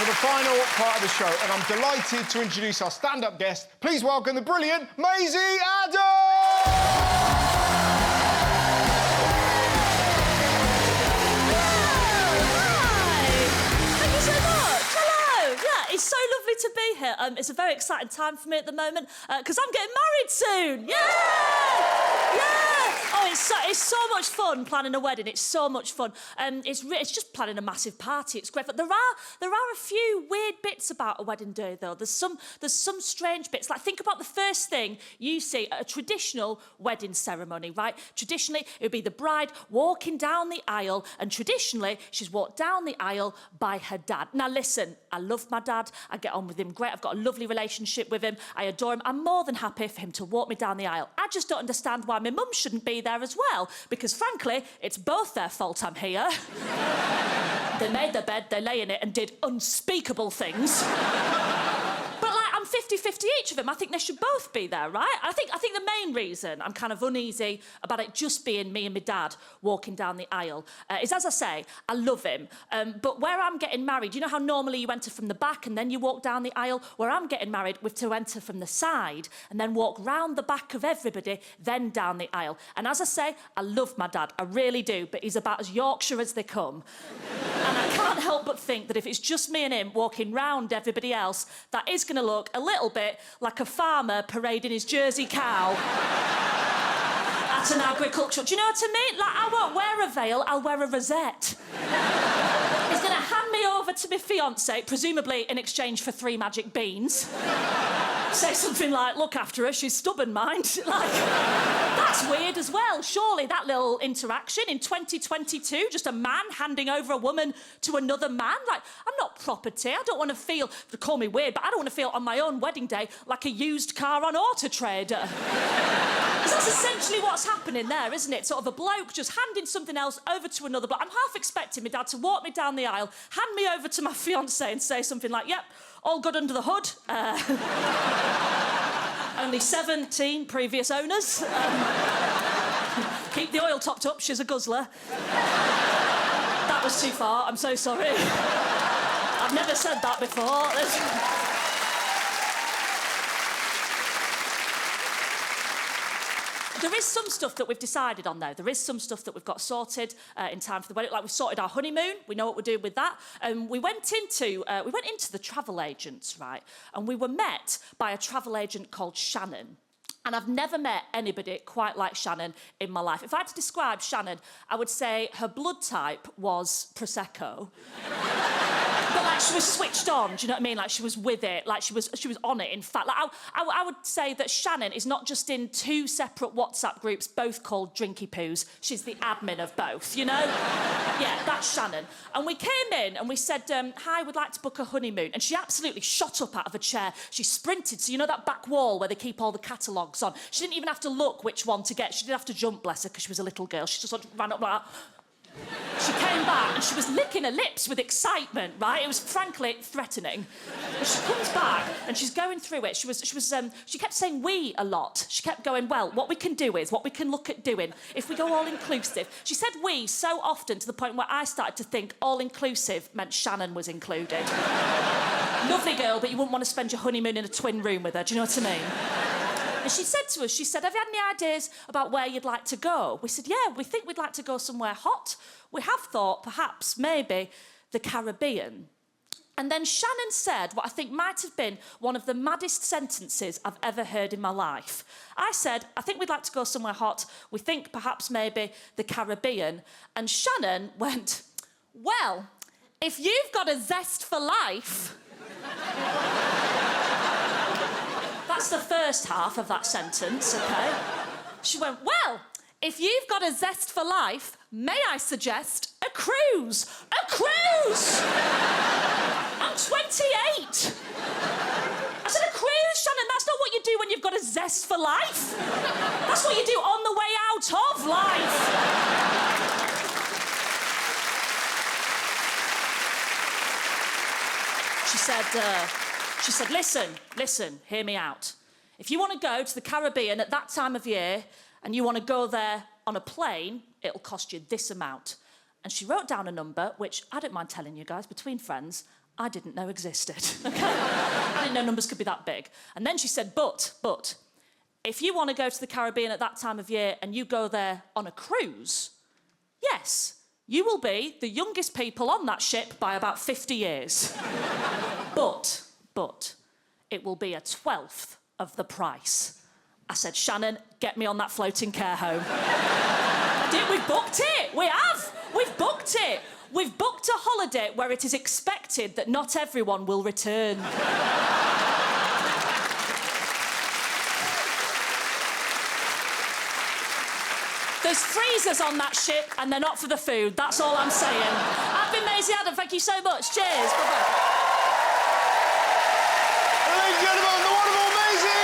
for the final part of the show, and I'm delighted to introduce our stand-up guest. Please welcome the brilliant Maisie Adam! It's so lovely to be here. It's a very exciting time for me at the moment because I'm getting married soon. Yeah! Oh, it's so much fun planning a wedding. It's so much fun. It's just planning a massive party. It's great. But there are a few weird bits about a wedding day, though. There's some strange bits. Like, think about the first thing you see at a traditional wedding ceremony, right? Traditionally, it would be the bride walking down the aisle, and traditionally, she's walked down the aisle by her dad. Now, listen, I love my dad. I get on with him great. I've got a lovely relationship with him. I adore him. I'm more than happy for him to walk me down the aisle. I just don't understand why my mum shouldn't be there as well, because frankly, it's both their fault I'm here. They made their bed, they lay in it and did unspeakable things. But like, I'm 50-50 each of them. I think they should both be there, right? I think the main reason I'm kind of uneasy about it just being me and my dad walking down the aisle is, as I say, I love him. But where I'm getting married, you know how normally you enter from the back and then you walk down the aisle? Where I'm getting married, we have to enter from the side and then walk round the back of everybody, then down the aisle. And as I say, I love my dad, I really do, but he's about as Yorkshire as they come. And I can't help but think that if it's just me and him walking round everybody else, that is going to look a little bit like a farmer parading his Jersey cow at an agricultural... Do you know what I mean? Like, I won't wear a veil, I'll wear a rosette. He's going to hand me over to my fiancé, presumably in exchange for 3 magic beans. Say something like, look after her, she's stubborn, mind. Like, that's weird as well. Surely that little interaction in 2022, just a man handing over a woman to another man? Like, I'm not property. I don't want to feel, call me weird, but I don't want to feel on my own wedding day like a used car on Auto Trader. Because that's essentially what's happening there, isn't it? Sort of a bloke just handing something else over to another bloke. I'm half expecting my dad to walk me down the aisle, hand me over to my fiancé and say something like, yep, all good under the hood. Only 17 previous owners. Keep the oil topped up, she's a guzzler. That was too far, I'm so sorry. I've never said that before. There is some stuff that we've decided on, though. There is some stuff that we've got sorted in time for the wedding. Like, we've sorted our honeymoon. We know what we're doing with that. We went into the travel agents, right? And we were met by a travel agent called Shannon. And I've never met anybody quite like Shannon in my life. If I had to describe Shannon, I would say her blood type was Prosecco. But, like, she was switched on, do you know what I mean? Like, she was with it, like, she was on it, in fact. Like, I would say that Shannon is not just in 2 separate WhatsApp groups, both called Drinky Poos. She's the admin of both, you know? Yeah, that's Shannon. And we came in and we said, hi, we'd like to book a honeymoon. And she absolutely shot up out of a chair. She sprinted, so you know that back wall where they keep all the catalogues on? She didn't even have to look which one to get. She didn't have to jump, bless her, because she was a little girl. She just sort of ran up like that. She came back and she was licking her lips with excitement, right? It was frankly threatening. And she comes back and she's going through it. She kept saying we a lot. She kept going, well, what we can do is, what we can look at doing, if we go all-inclusive. She said we so often to the point where I started to think all-inclusive meant Shannon was included. Lovely girl, but you wouldn't want to spend your honeymoon in a twin room with her, do you know what I mean? And she said to us, she said, have you had any ideas about where you'd like to go? We said, yeah, we think we'd like to go somewhere hot. We have thought, perhaps, maybe, the Caribbean. And then Shannon said what I think might have been one of the maddest sentences I've ever heard in my life. I said, I think we'd like to go somewhere hot. We think, perhaps, maybe, the Caribbean. And Shannon went, well, if you've got a zest for life... That's the first half of that sentence, OK? She went, well, if you've got a zest for life, may I suggest a cruise? A cruise! I'm 28. I said, a cruise, Shannon, that's not what you do when you've got a zest for life. That's what you do on the way out of life. She said, listen, hear me out. If you want to go to the Caribbean at that time of year and you want to go there on a plane, it'll cost you this amount. And she wrote down a number, which I don't mind telling you guys, between friends, I didn't know existed. Okay? I didn't know numbers could be that big. And then she said, but, if you want to go to the Caribbean at that time of year and you go there on a cruise, yes, you will be the youngest people on that ship by about 50 years. but, it will be a 12th of the price. I said, Shannon, get me on that floating care home. We've booked it. We have. We've booked it. We've booked a holiday where it is expected that not everyone will return. There's freezers on that ship and they're not for the food. That's all I'm saying. I've been Maisie Adam. Thank you so much. Cheers. Bye-bye. Ladies and gentlemen, the wonderful Maisie